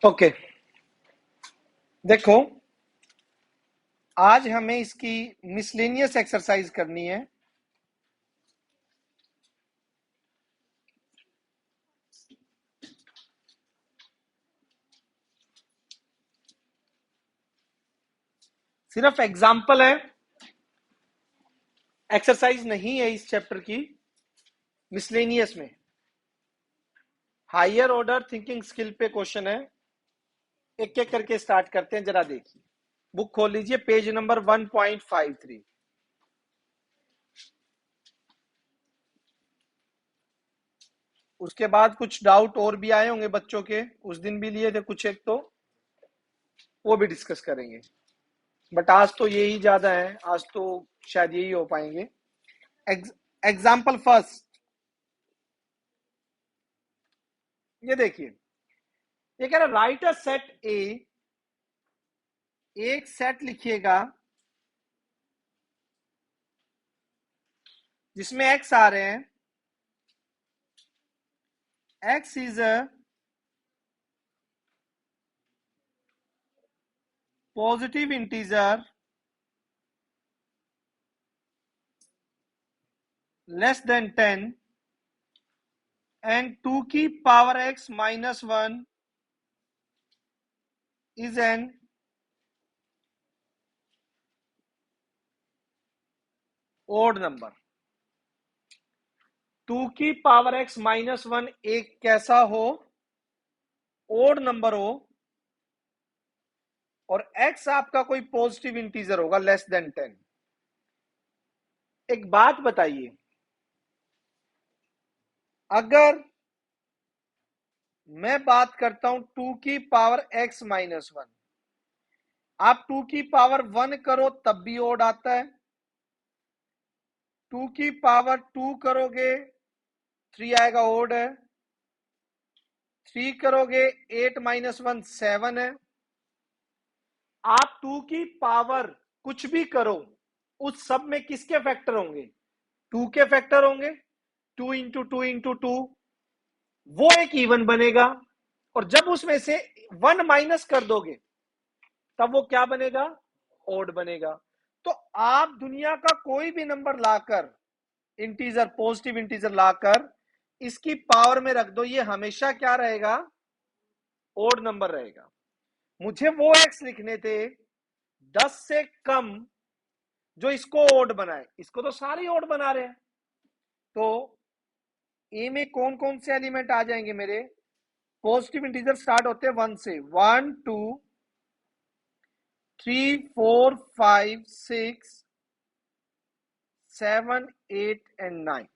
Okay, देखो आज हमें इसकी मिसलेनियस एक्सरसाइज करनी है। सिर्फ एग्जाम्पल है, एक्सरसाइज नहीं है इस चैप्टर की। मिसलेनियस में हायर ऑर्डर थिंकिंग स्किल पे क्वेश्चन है। एक एक करके स्टार्ट करते हैं, जरा देखिए। बुक खोल लीजिए, पेज नंबर 1.53। उसके बाद कुछ डाउट और भी आए होंगे बच्चों के, उस दिन भी लिए थे कुछ एक, तो वो भी डिस्कस करेंगे। बट आज तो यही ज्यादा है, आज तो शायद यही हो पाएंगे। एग्जाम्पल फर्स्ट, ये देखिए। ये कह रहा राइट अ सेट ए, एक सेट लिखिएगा जिसमें एक्स आ रहे हैं। X is a positive integer less than 10 and 2 की power X minus 1 is an odd number. 2 की पावर एक्स माइनस 1 एक कैसा हो, ओड नंबर हो, और x आपका कोई पॉजिटिव इंटीजर होगा लेस देन 10। एक बात बताइए, अगर मैं बात करता हूं 2 की पावर x माइनस 1, आप 2 की पावर 1 करो तब भी ओड आता है। 2 की पावर 2 करोगे 3 आएगा, ओड है। 3 करोगे 8 माइनस 1 7 है। आप 2 की पावर कुछ भी करो, उस सब में किसके फैक्टर होंगे? 2 के फैक्टर होंगे। 2 इंटू 2 इंटू 2, वो एक इवन बनेगा। और जब उसमें से 1 माइनस कर दोगे तब वो क्या बनेगा? ओड बनेगा। तो आप दुनिया का कोई भी नंबर लाकर, इंटीजर, पॉजिटिव इंटीजर लाकर इसकी पावर में रख दो, ये हमेशा क्या रहेगा? ओड नंबर रहेगा। मुझे वो एक्स लिखने थे 10 से कम जो इसको ओड बनाए, इसको तो सारे ओड बना रहे हैं। तो ए में कौन कौन से एलिमेंट आ जाएंगे मेरे? पॉजिटिव इंटीजर स्टार्ट होते हैं 1 से, 1 2 3 4 5 6 7 8 एंड 9,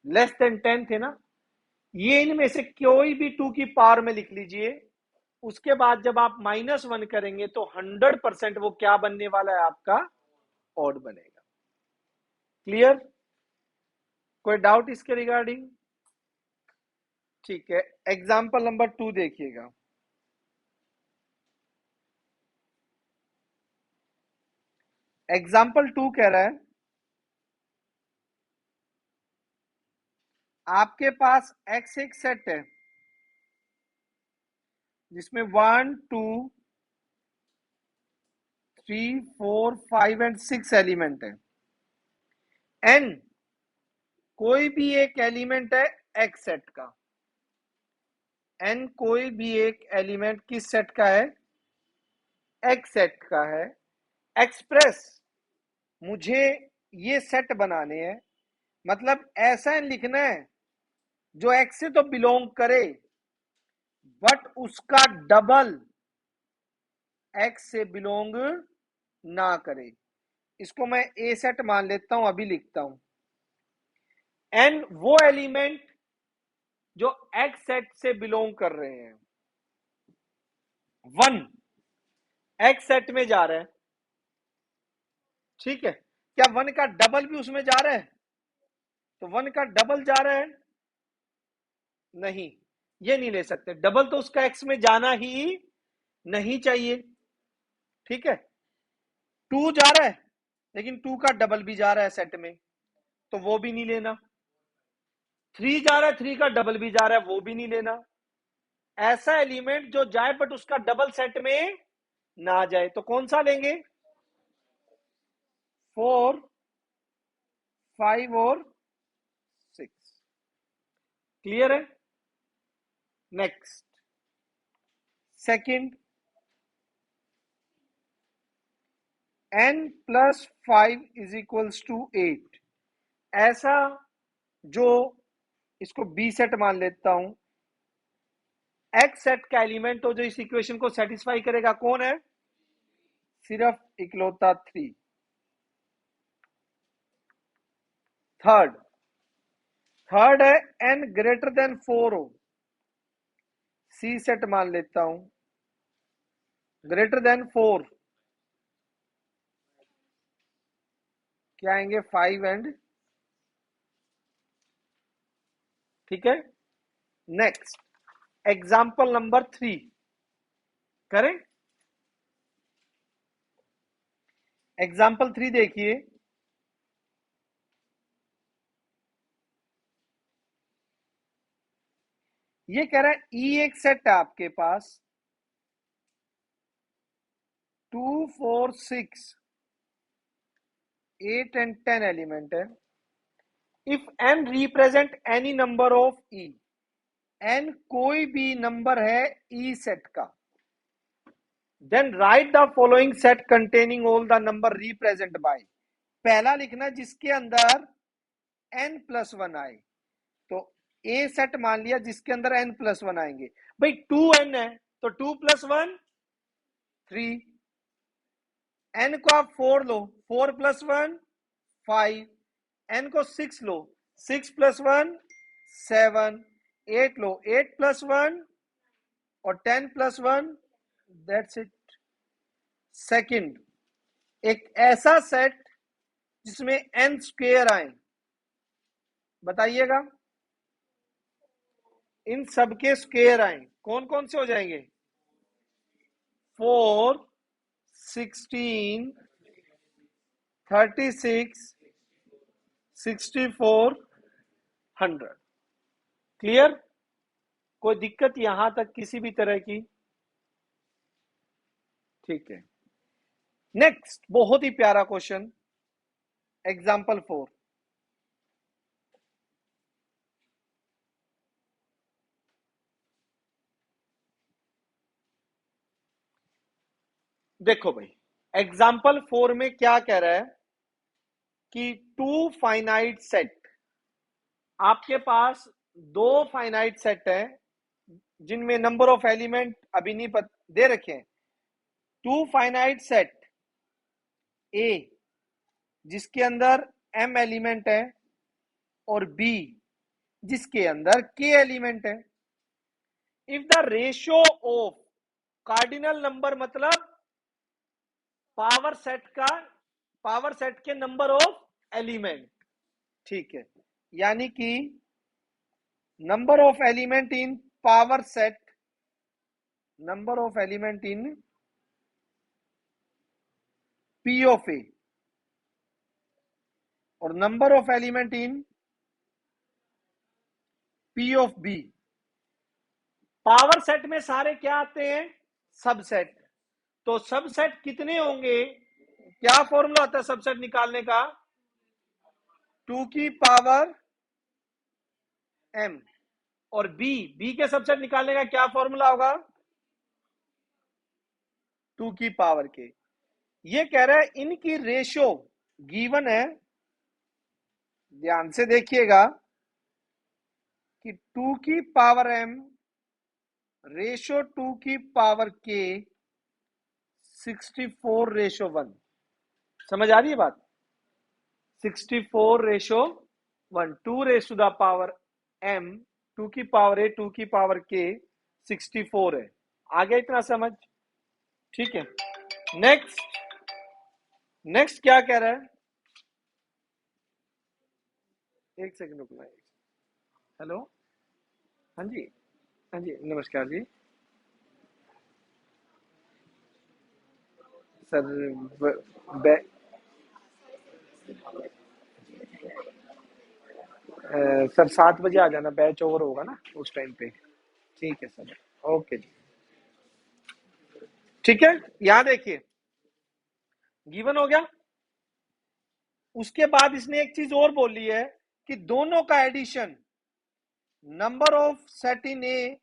लेस देन 10 थे ना। ये इनमें से कोई भी 2 की पावर में लिख लीजिए। उसके बाद जब आप -1 करेंगे तो 100% वो क्या बनने वाला है? आपका ऑड बनेगा। क्लियर? कोई डाउट इसके रिगार्डिंग? ठीक है, एग्जाम्पल नंबर 2 देखिएगा। एग्जाम्पल 2 कह रहा है आपके पास एक्स एक सेट है जिसमें 1 2 3 4 5 एंड 6 एलिमेंट है। एन कोई भी एक एलिमेंट है एक्स सेट का। एन कोई भी एक एलिमेंट किस सेट का है? एक्स सेट का है। एक्सप्रेस, मुझे ये सेट बनाने हैं, मतलब ऐसा लिखना है जो एक्स से तो बिलोंग करे बट उसका डबल एक्स से बिलोंग ना करे। इसको मैं ए सेट मान लेता हूं, अभी लिखता हूं। एन वो एलिमेंट जो एक्स सेट से बिलोंग कर रहे हैं। 1 एक्स सेट में जा रहा है, ठीक है। क्या 1 का डबल भी उसमें जा रहा है? तो 1 का डबल जा रहा है? नहीं, ये नहीं ले सकते। डबल तो उसका एक्स में जाना ही नहीं चाहिए, ठीक है। 2 जा रहा है लेकिन 2 का डबल भी जा रहा है सेट में, तो वो भी नहीं लेना। 3 जा रहा है, 3 का डबल भी जा रहा है, वो भी नहीं लेना। ऐसा एलिमेंट जो जाए बट उसका डबल सेट में ना जाए, तो कौन सा लेंगे? 4, 5 और 6। क्लियर है? Next, second, n plus 5 is equals to 8। ऐसा जो, इसको बी सेट मान लेता हूं, एक्स सेट का एलिमेंट हो जो इस इक्वेशन को सेटिस्फाई करेगा, कौन है? सिर्फ इकलौता 3। थर्ड, थर्ड है n ग्रेटर देन 4 हो, सी सेट मान लेता हूं, ग्रेटर देन 4 क्या आएंगे? 5 एंड, ठीक है। नेक्स्ट, एग्जाम्पल नंबर 3 करें। एग्जाम्पल 3 देखिए, ये कह रहा है ई एक सेट है आपके पास, 2, 4, 6, 8 एंड 10 एलिमेंट है। If n represent any number of E, n कोई भी नंबर है ई सेट का, then write the following set containing all the numbers represent by. पहला लिखना जिसके अंदर n प्लस 1 आए, तो ए सेट मान लिया जिसके अंदर n प्लस 1 आएंगे। भाई 2n है तो 2 प्लस 1 3, n को आप 4 लो, 4 प्लस 1 5, n को 6 लो, 6 प्लस 1 7, 8 लो, 8 प्लस 1 और 10 प्लस 1, दैट्स इट। सेकंड, एक ऐसा सेट जिसमें n स्क्वेयर आए, बताइएगा। इन सबके स्क्वेयर आए, कौन कौन से हो जाएंगे? 4, 16, 36, 64, 100। क्लियर? कोई दिक्कत यहां तक किसी भी तरह की? ठीक है। नेक्स्ट, बहुत ही प्यारा क्वेश्चन, एग्जाम्पल 4। देखो भाई, एग्जाम्पल 4 में क्या कह रहा है कि टू फाइनाइट सेट, आपके पास दो फाइनाइट सेट है जिनमें नंबर ऑफ एलिमेंट अभी नहीं दे रखे हैं। टू फाइनाइट सेट ए जिसके अंदर m एलिमेंट है और b जिसके अंदर k एलिमेंट है। If the ratio of cardinal number, मतलब पावर सेट के नंबर ऑफ एलिमेंट, ठीक है, यानी कि number of element in power set, number of element in P of A और number of element in P of B. Power set में सारे क्या आते हैं? सबसेट। तो सबसेट कितने होंगे? क्या फॉर्मूला होता है सबसेट निकालने का? 2 की पावर m। और बी के सबसेट निकालने का क्या फॉर्मूला होगा? 2 की पावर के। ये कह रहा है इनकी रेशियो गिवन है, ध्यान से देखिएगा, कि 2 की पावर m रेशियो 2 की पावर k 64 रेशियो 1। समझ आ रही है बात? 64 ratio 1, 2 raise to the power m, 2 की पावर a, 2 की पावर k 64 है। आ गया इतना समझ? ठीक है। नेक्स्ट, नेक्स्ट क्या कह रहा है? एक सेकंड रुकना। हेलो, हाँ जी, हाँ जी, नमस्कार जी सर। ब, बै, सर 7 बजे आ जाना, बैच ओवर होगा ना उस टाइम पे। ठीक है सर। ओके जी, ठीक है। यहां देखिए गिवन हो गया। उसके बाद इसने एक चीज और बोली है कि दोनों का addition number of set in A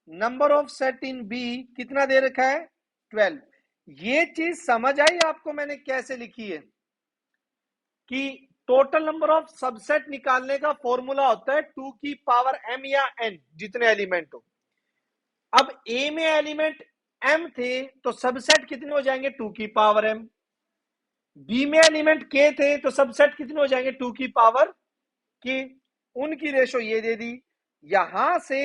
number of set in B कितना दे रखा है 12। ये चीज समझ आई आपको मैंने कैसे लिखी है कि टोटल नंबर ऑफ सबसेट निकालने का फॉर्मूला होता है 2 की पावर m या n जितने एलिमेंट हो। अब a में एलिमेंट m थे तो सबसेट कितने हो जाएंगे 2 की पावर m। b में एलिमेंट k थे तो सबसेट कितने हो जाएंगे 2 की पावर k। उनकी रेशो ये दे दी। यहां से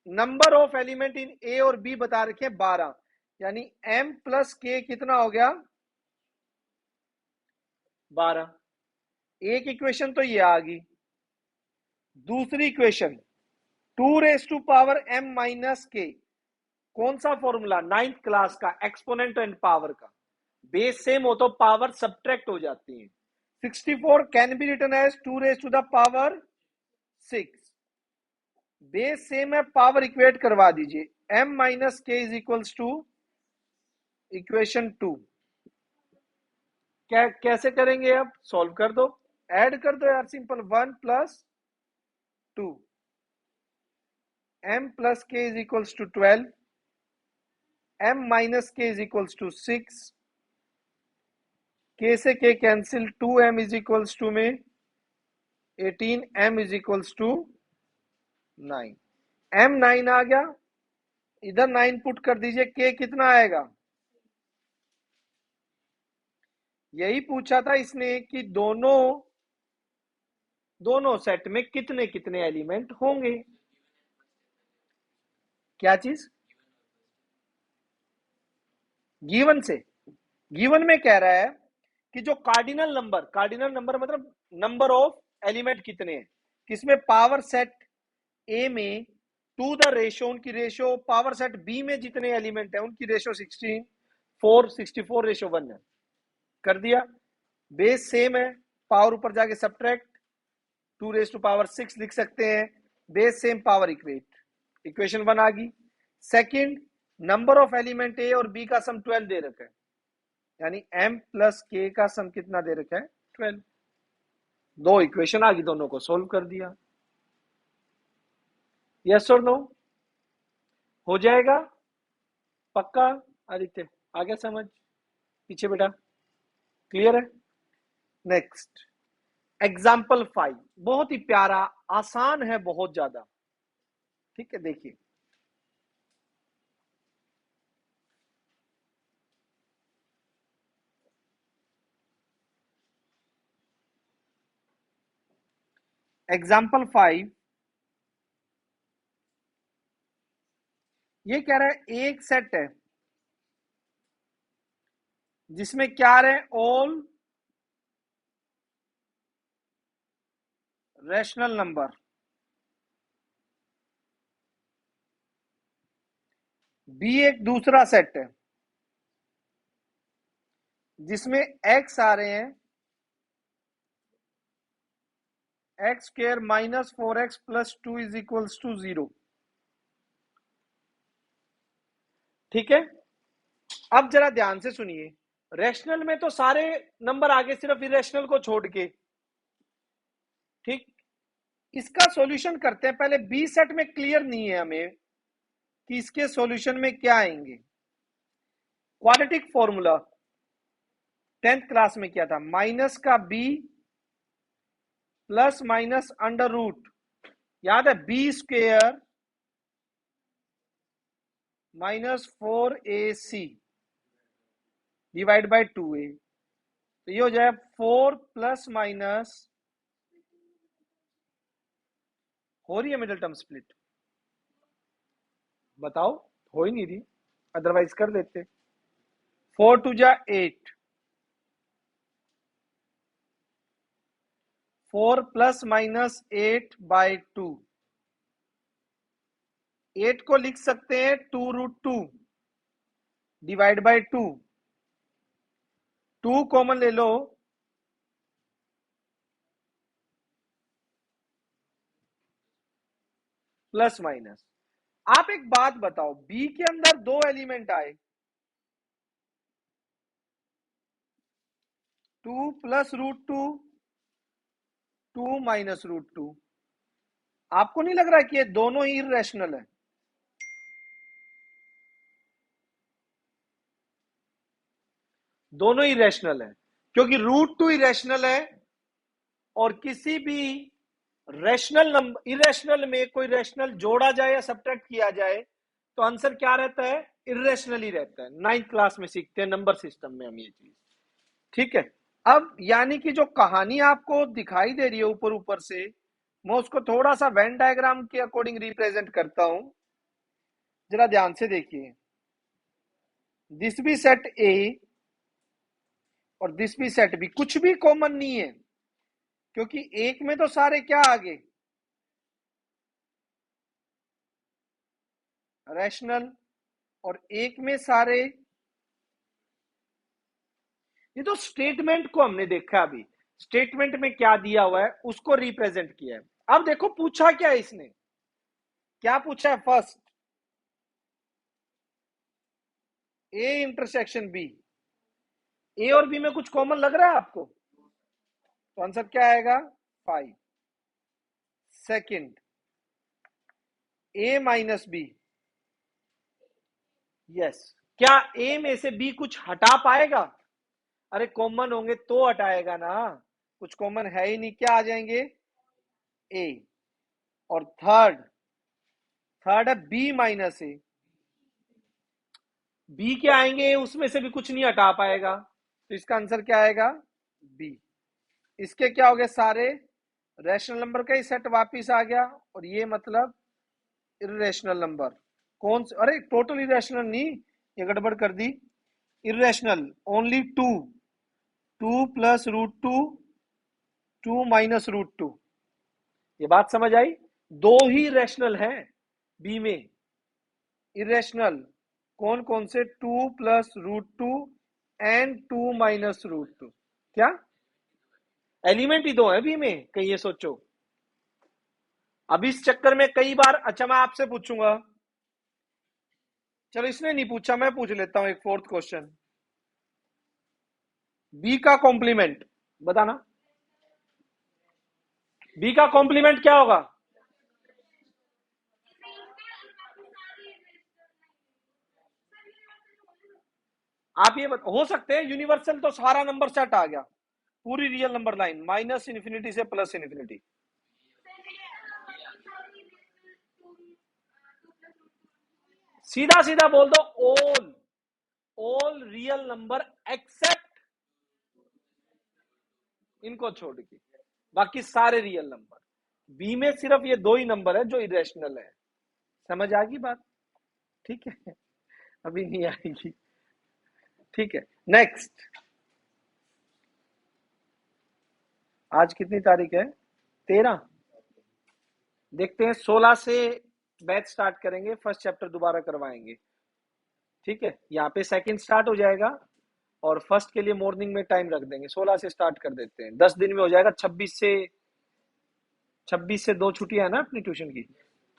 नंबर ऑफ एलिमेंट इन ए और बी बता रखे 12, यानी m प्लस k कितना हो गया 12। एक इक्वेशन तो ये आ गई। दूसरी equation 2 raise to power m minus k, कौन सा फॉर्मूला 9th क्लास का, एक्सपोनेंट एंड पावर का। बेस सेम हो तो पावर सब्ट्रैक्ट हो जाती है। 64 can be written as 2 raise to the power 6। Base same है, पावर इक्वेट करवा दीजिए। m minus K is equals to equation 2। कैसे करेंगे, अब सॉल्व कर दो, ऐड कर दो यार, simple 1 plus 2, m plus K is equals to 12, m minus K is equals to 6, k से k cancel, 2m is equals to में 18, m is equals to 9। m 9 आ गया, इधर 9 पुट कर दीजिए, k कितना आएगा। यही पूछा था इसने कि दोनों सेट में कितने कितने एलिमेंट होंगे। क्या चीज गिवन से, गिवन में कह रहा है कि जो कार्डिनल नंबर मतलब नंबर ऑफ एलिमेंट कितने हैं, किसमें पावर सेट ए में टू द रेशो, उनकी रेशो, पावर सेट बी में जितने एलिमेंट है उनकी रेशो 64 रेशो 1 है। कर दिया। बेस सेम है, पावर ऊपर जाके सब्ट्रैक्ट, 2 रेस टू पावर 6 लिख सकते हैं। Base same power equate, equation 1 आ गई। सेकंड, नंबर ऑफ एलिमेंट ए और बी का सम 12 दे रखा है, यानी m प्लस k का सम कितना दे रखा है 12। दो इक्वेशन आ गई, दोनों को सोल्व कर दिया। यस और नो, हो जाएगा पक्का। आदित्य आ गया समझ, पीछे बेटा क्लियर है। नेक्स्ट एग्जाम्पल 5, बहुत ही प्यारा, आसान है बहुत ज्यादा। ठीक है, देखिए एग्जाम्पल 5, ये कह रहा है एक सेट है जिसमें क्या रहे, ऑल रैशनल नंबर। बी एक दूसरा सेट है जिसमें x आ रहे हैं X square minus 4x plus 2 is equals to 0। ठीक है, अब जरा ध्यान से सुनिए। रैशनल में तो सारे नंबर आगे, सिर्फ इरेशनल को छोड़ के। ठीक, इसका सॉल्यूशन करते हैं। पहले बी सेट में क्लियर नहीं है हमें कि इसके सॉल्यूशन में क्या आएंगे। क्वाड्रेटिक फॉर्मूला 10th क्लास में किया था, माइनस का B plus minus under root, याद है, B square minus 4ac divide by 2a। तो ये हो जाए 4 प्लस माइनस, हो रही है मिडिल टर्म स्प्लिट, बताओ, हो ही नहीं रही, अदरवाइज कर देते। 4 टू जा 8, 4 प्लस माइनस 8 बाई 2, 8 को लिख सकते हैं 2√2 डिवाइड बाई 2, 2 कॉमन ले लो, प्लस माइनस आप एक बात बताओ, बी के अंदर दो एलिमेंट आए, 2 plus root two, 2 minus root two. आपको नहीं लग रहा कि ये दोनों ही इरेशनल है? दोनों ही इरेशनल है, क्योंकि रूट टू इरेशनल है, और किसी भी रैशनल नंबर, इरेशनल में कोई रैशनल जोड़ा जाए या सब्ट्रैक्ट किया जाए तो आंसर क्या रहता है? इरेशनल ही रहता है। 9th क्लास में सीखते हैं नंबर सिस्टम में हम ये चीज। ठीक है। अब यानी कि जो कहानी आपको दिखाई दे रही है ऊपर ऊपर से, मैं उसको थोड़ा सा वेन डायग्राम के अकॉर्डिंग रिप्रेजेंट करता हूं। जरा ध्यान से देखिए, दिस भी सेट ए और दिस भी सेट बी, कुछ भी कॉमन नहीं है, क्योंकि एक में तो सारे क्या आ गए? रैशनल। और एक में सारे, ये तो स्टेटमेंट को हमने देखा, अभी स्टेटमेंट में क्या दिया हुआ है उसको रिप्रेजेंट किया है। अब देखो पूछा क्या है इसने, क्या पूछा है? First, A intersection B. A और बी में कुछ कॉमन लग रहा है आपको? तो आंसर क्या आएगा? 5। सेकंड, ए माइनस बी। यस। क्या ए में से बी कुछ हटा पाएगा? अरे कॉमन होंगे तो हटाएगा ना, कुछ कॉमन है ही नहीं, क्या आ जाएंगे? ए। और थर्ड, थर्ड है बी माइनस ए। बी के आएंगे, उसमें से भी कुछ नहीं हटा पाएगा, तो इसका आंसर क्या आएगा? बी। इसके क्या हो गए? सारे रैशनल नंबर का ही सेट वापिस आ गया, और ये मतलब इरेशनल नंबर। कौन से? अरे टोटल इरेशनल नहीं, ये गड़बड़ कर दी। Irrational only two, 2 plus root two, 2 minus root two. ये बात समझ आई? दो ही रैशनल हैं बी में, इरेशनल। कौन कौन से? 2 plus root two and 2 minus root two. क्या एलिमेंट ही दो है बी में? कहीं ये सोचो। अब इस चक्कर में कई बार, अच्छा मैं आपसे पूछूंगा, चलो इसने नहीं पूछा, मैं पूछ लेता हूं एक फोर्थ क्वेश्चन। बी का कॉम्प्लीमेंट बताना। बी का कॉम्प्लीमेंट क्या होगा? आप ये हो सकते हैं यूनिवर्सल, तो सारा नंबर सेट आ गया, पूरी real number line minus infinity से प्लस इन्फिनिटी। सीधा सीधा बोल दो, all, all real number except इनको छोड़ के, बाकी सारे रियल नंबर। बी में सिर्फ ये दो ही नंबर है जो इरेशनल है। समझ आ गई बात? ठीक है, अभी नहीं आएगी। ठीक है, नेक्स्ट। आज कितनी तारीख है? 13। देखते हैं 16 से बैच स्टार्ट करेंगे, फर्स्ट चैप्टर दोबारा करवाएंगे। ठीक है, यहाँ पे सेकंड स्टार्ट हो जाएगा, और फर्स्ट के लिए मॉर्निंग में टाइम रख देंगे, 16 से स्टार्ट कर देते हैं, 10 दिन में हो जाएगा। 26 से 2 छुट्टियां है ना अपनी ट्यूशन की,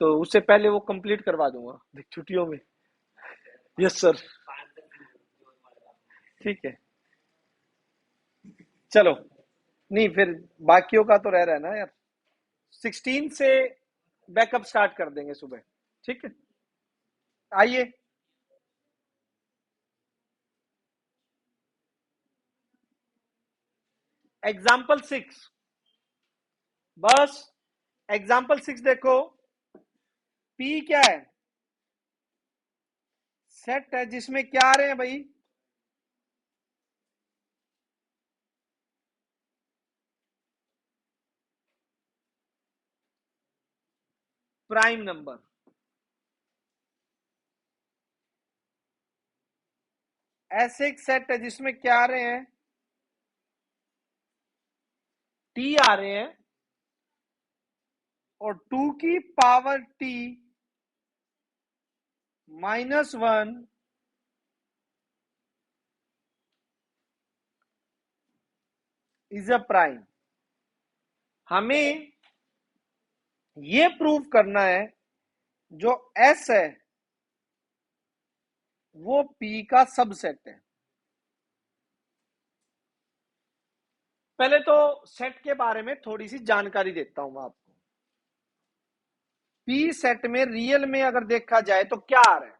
तो उससे पहले वो कंप्लीट करवा दूंगा छुट्टियों में। Yes sir. ठीक है, चलो। नहीं फिर बाकियों का तो रह रहा है ना यार। 16 से बैकअप स्टार्ट कर देंगे सुबह। ठीक है, आइए। एग्जाम्पल 6, बस एग्जाम्पल 6 देखो। पी क्या है? सेट है जिसमें क्या आ रहे हैं भाई? Prime number. ऐसे एक सेट है जिसमें क्या आ रहे हैं? टी आ रहे हैं, और 2 की power T -1 is a prime. हमें यह प्रूव करना है जो एस है वो पी का सबसेट है। पहले तो सेट के बारे में थोड़ी सी जानकारी देता हूं मैं आपको। पी सेट में रियल में अगर देखा जाए तो क्या आ रहा है?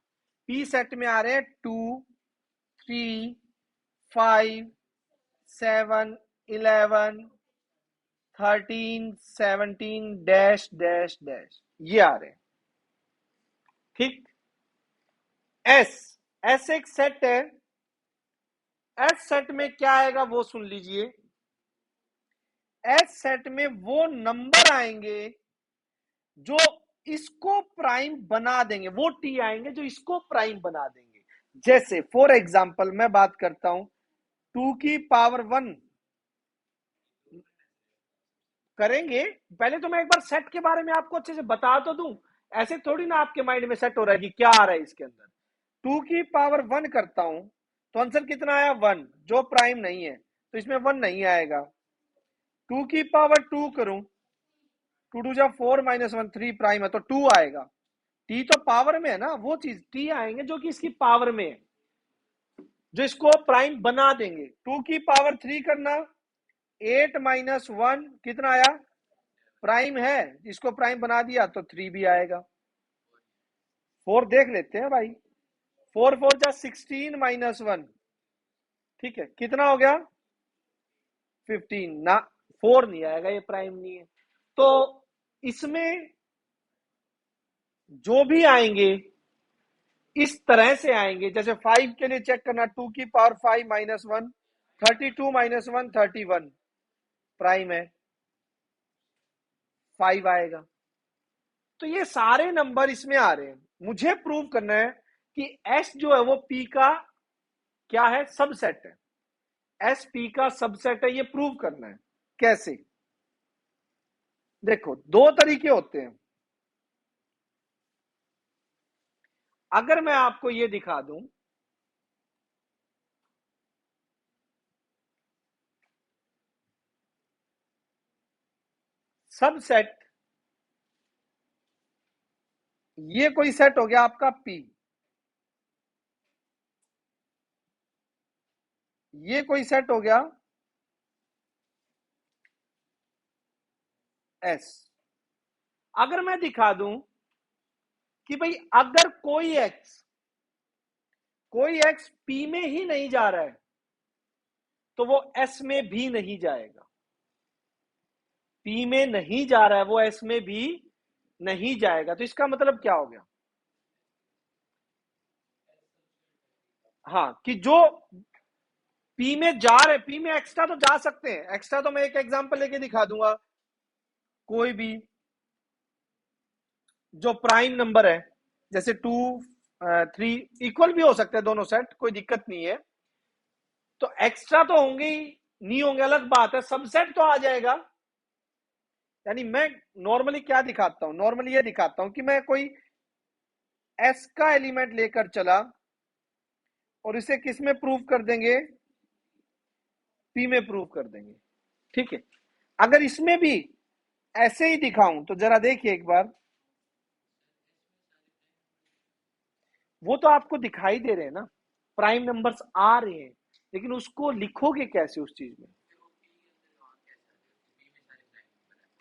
पी सेट में आ रहे हैं 2, 3, 5, 7, 11, 13, 17 डैश डैश डैश, ये आ रहे हैं। ठीक। एस, एस एक सेट है। एस सेट में क्या आएगा वो सुन लीजिए। एस सेट में वो नंबर आएंगे जो इसको प्राइम बना देंगे, वो टी आएंगे जो इसको प्राइम बना देंगे। जैसे फॉर एग्जाम्पल मैं बात करता हूं 2 की पावर 1 करेंगे। पहले तो मैं एक बार सेट के बारे में आपको अच्छे से बता तो दूं, ऐसे थोड़ी ना आपके माइंड में सेट हो रहा है कि क्या आ रहा है इसके अंदर। 2 की पावर 1 करता हूं तो आंसर कितना आया? 1, जो प्राइम नहीं है तो इसमें 1 नहीं आएगा। 2 की पावर 2 करूं, 2 2 जा 4 - 1 3 प्राइम है तो 2 आएगा। टी तो पावर में है ना, वो चीज टी आएंगे जो कि इसकी पावर में है, जो इसको प्राइम बना देंगे। 2 की पावर 3 करना, 8 - 1 कितना आया? प्राइम है, इसको प्राइम बना दिया तो 3 भी आएगा। 4 देख लेते हैं भाई। 4 4 जा 16 - 1, ठीक है, कितना हो गया? 15 ना। 4 नहीं आएगा, ये प्राइम नहीं है। तो इसमें जो भी आएंगे इस तरह से आएंगे। जैसे 5 के लिए चेक करना, 2 की पावर 5 - 1, 32 - 1 31 प्राइम है, 5 आएगा। तो ये सारे नंबर इसमें आ रहे हैं। मुझे प्रूव करना है कि एस जो है वो पी का क्या है? सबसेट है। एस पी का सबसेट है, ये प्रूव करना है। कैसे? देखो, दो तरीके होते हैं। अगर मैं आपको ये दिखा दूं, सबसेट, ये कोई सेट हो गया आपका पी, ये कोई सेट हो गया एस। अगर मैं दिखा दूं कि भाई अगर कोई एक्स पी में ही नहीं जा रहा है तो वो एस में भी नहीं जाएगा। पी में नहीं जा रहा है वो एस में भी नहीं जाएगा, तो इसका मतलब क्या हो गया? हाँ, कि जो पी में जा रहे, पी में एक्स्ट्रा तो जा सकते हैं। एक्स्ट्रा तो मैं एक एग्जांपल लेके दिखा दूंगा। कोई भी जो प्राइम नंबर है, जैसे 2 3 इक्वल भी हो सकते हैं दोनों सेट, कोई दिक्कत नहीं है। तो एक्स्ट्रा तो होंगे ही, नहीं होंगे अलग बात है, सबसेट तो आ जाएगा। यानी मैं नॉर्मली क्या दिखाता हूं? नॉर्मली ये दिखाता हूं कि मैं कोई एस का एलिमेंट लेकर चला और इसे किस में प्रूव कर देंगे? पी में प्रूव कर देंगे। ठीक है। अगर इसमें भी ऐसे ही दिखाऊं तो जरा देखिए एक बार, वो तो आपको दिखाई दे रहे हैं ना, प्राइम नंबर्स आ रहे हैं, लेकिन उसको लिखोगे कैसे उस चीज में?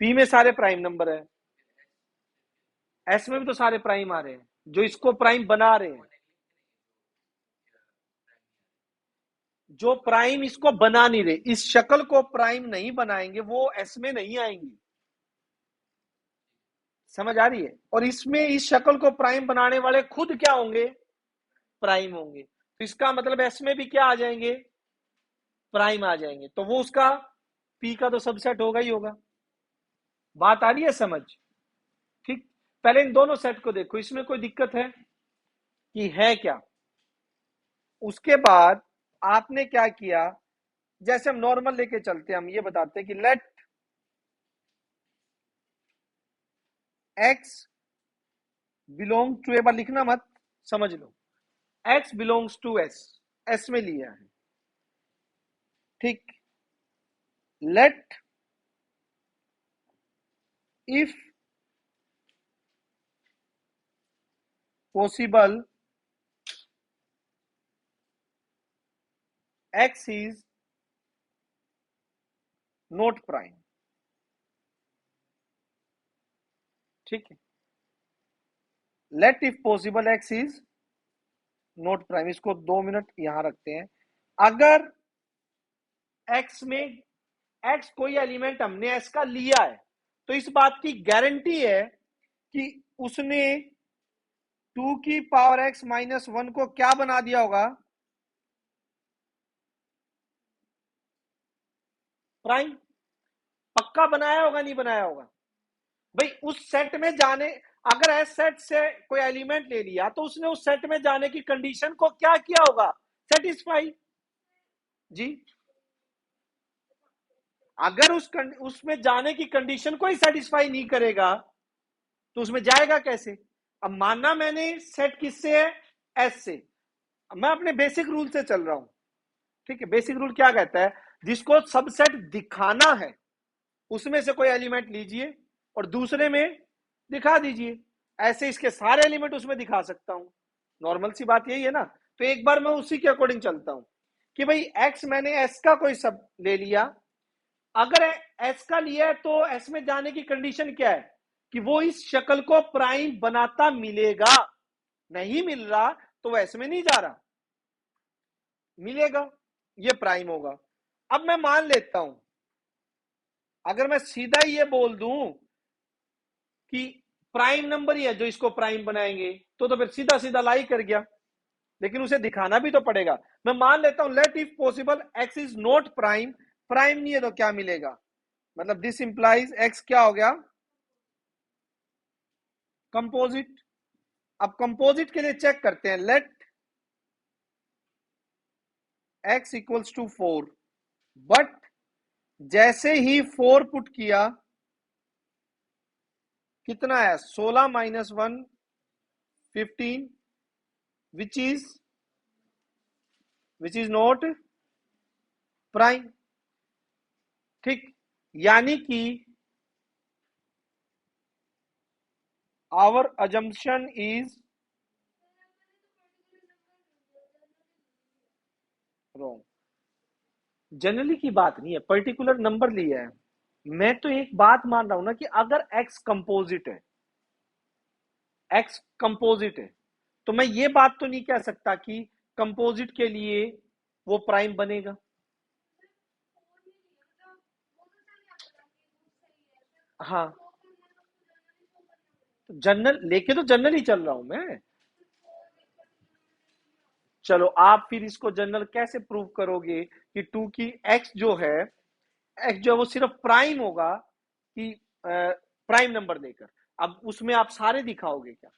पी में सारे प्राइम नंबर है, एस में भी तो सारे प्राइम आ रहे हैं जो इसको प्राइम बना रहे हैं। जो प्राइम इसको बना नहीं रहे, इस शक्ल को प्राइम नहीं बनाएंगे, वो एस में नहीं आएंगी। समझ आ रही है? और इसमें इस शक्ल को प्राइम बनाने वाले खुद क्या होंगे? प्राइम होंगे। तो इसका मतलब एस में भी क्या आ जाएंगे? प्राइम आ जाएंगे। तो वो उसका पी का तो सबसेट होगा ही होगा। बात आ रही है समझ? ठीक। पहले इन दोनों सेट को देखो, इसमें कोई दिक्कत है कि है क्या? उसके बाद आपने क्या किया? जैसे हम नॉर्मल लेके चलते हैं, हम ये बताते हैं कि लेट एक्स बिलोंग टू, एक बार लिखना मत, समझ लो, X belongs to S, S में लिया है। ठीक। Let if possible x is not prime। ठीक है, let if possible x is not prime. इसको 2 मिनट यहां रखते हैं। अगर x में x कोई एलिमेंट हमने s का लिया है तो इस बात की गारंटी है कि उसने 2 की पावर x माइनस 1 को क्या बना दिया होगा, प्राइम। पक्का बनाया होगा, नहीं बनाया होगा भाई। उस सेट में जाने, अगर एस सेट से कोई एलिमेंट ले लिया तो उसने उस सेट में जाने की कंडीशन को क्या किया होगा, सेटिस्फाई जी। अगर उसमें जाने की कंडीशन को ही सेटिस्फाई नहीं करेगा तो उसमें जाएगा कैसे। अब मानना मैंने सेट किससे है, एस से। मैं अपने बेसिक रूल से चल रहा हूं। ठीक है, बेसिक रूल क्या कहता है, जिसको सबसेट दिखाना है उसमें से कोई एलिमेंट लीजिए और दूसरे में दिखा दीजिए। ऐसे इसके सारे एलिमेंट उसमें दिखा सकता हूं। नॉर्मल सी बात यही है ना। तो एक बार मैं उसी के अकॉर्डिंग चलता हूं कि भाई एक्स मैंने एस का कोई सब ले लिया। अगर एस का लिया है तो एस में जाने की कंडीशन क्या है कि वो इस शक्ल को प्राइम बनाता मिलेगा। नहीं मिल रहा तो वो एस में नहीं जा रहा, मिलेगा, ये प्राइम होगा। अब मैं मान लेता हूं, अगर मैं सीधा ये बोल दूं कि प्राइम नंबर ही है जो इसको प्राइम बनाएंगे तो फिर सीधा सीधा लाई कर गया, लेकिन उसे दिखाना भी तो पड़ेगा। मैं मान लेता हूं let if possible X is not prime. Prime नहीं है तो क्या मिलेगा, मतलब दिस इंप्लाइज एक्स क्या हो गया, कंपोजिट। अब कंपोजिट के लिए चेक करते हैं, let X equals to 4। But जैसे ही 4 पुट किया, कितना है, 16 minus 1 15, which is not prime. ठीक, यानी कि our assumption is wrong. Generally की बात नहीं है, पर्टिकुलर नंबर लिया है। मैं तो एक बात मान रहा हूं ना कि अगर एक्स कंपोजिट है, एक्स कंपोजिट है, तो मैं ये बात तो नहीं कह सकता कि कंपोजिट के लिए वो प्राइम बनेगा। हाँ, तो जनरल लेके तो जनरल ही चल रहा हूं मैं। चलो आप फिर इसको जनरल कैसे प्रूव करोगे कि 2 की एक्स जो है, एक्स जो है वो सिर्फ प्राइम होगा कि प्राइम नंबर देकर। अब उसमें आप सारे दिखाओगे क्या,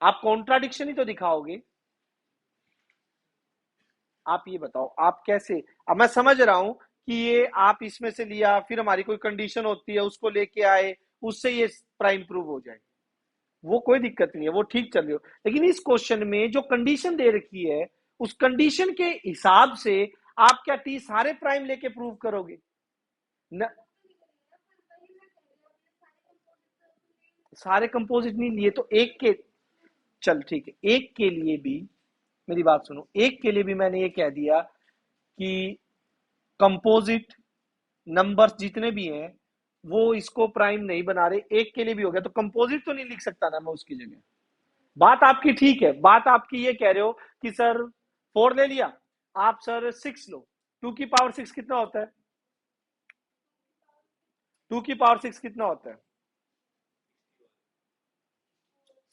आप कॉन्ट्राडिक्शन ही तो दिखाओगे। आप ये बताओ आप कैसे। अब मैं समझ रहा हूं कि ये आप इसमें से लिया, फिर हमारी कोई कंडीशन होती है उसको लेके आए, उससे ये प्राइम प्रूव हो जाए, वो कोई दिक्कत नहीं है, वो ठीक चल रही हो। लेकिन इस क्वेश्चन में जो कंडीशन दे रखी है उस कंडीशन के हिसाब से आप क्या टी सारे प्राइम लेके प्रूव करोगे न। सारे कंपोजिट नहीं लिए तो एक के, चल ठीक है, एक के लिए भी मेरी बात सुनो, एक के लिए भी मैंने ये कह दिया कि कंपोजिट नंबर्स जितने भी हैं वो इसको प्राइम नहीं बना रहे। एक के लिए भी हो गया तो कंपोजिट तो नहीं लिख सकता ना मैं उसकी जगह। बात आपकी ठीक है, बात आपकी ये कह रहे हो कि सर 4 ले लिया, आप सर 6 लो। 2 की पावर 6 कितना होता है, 2 की पावर 6 कितना होता है,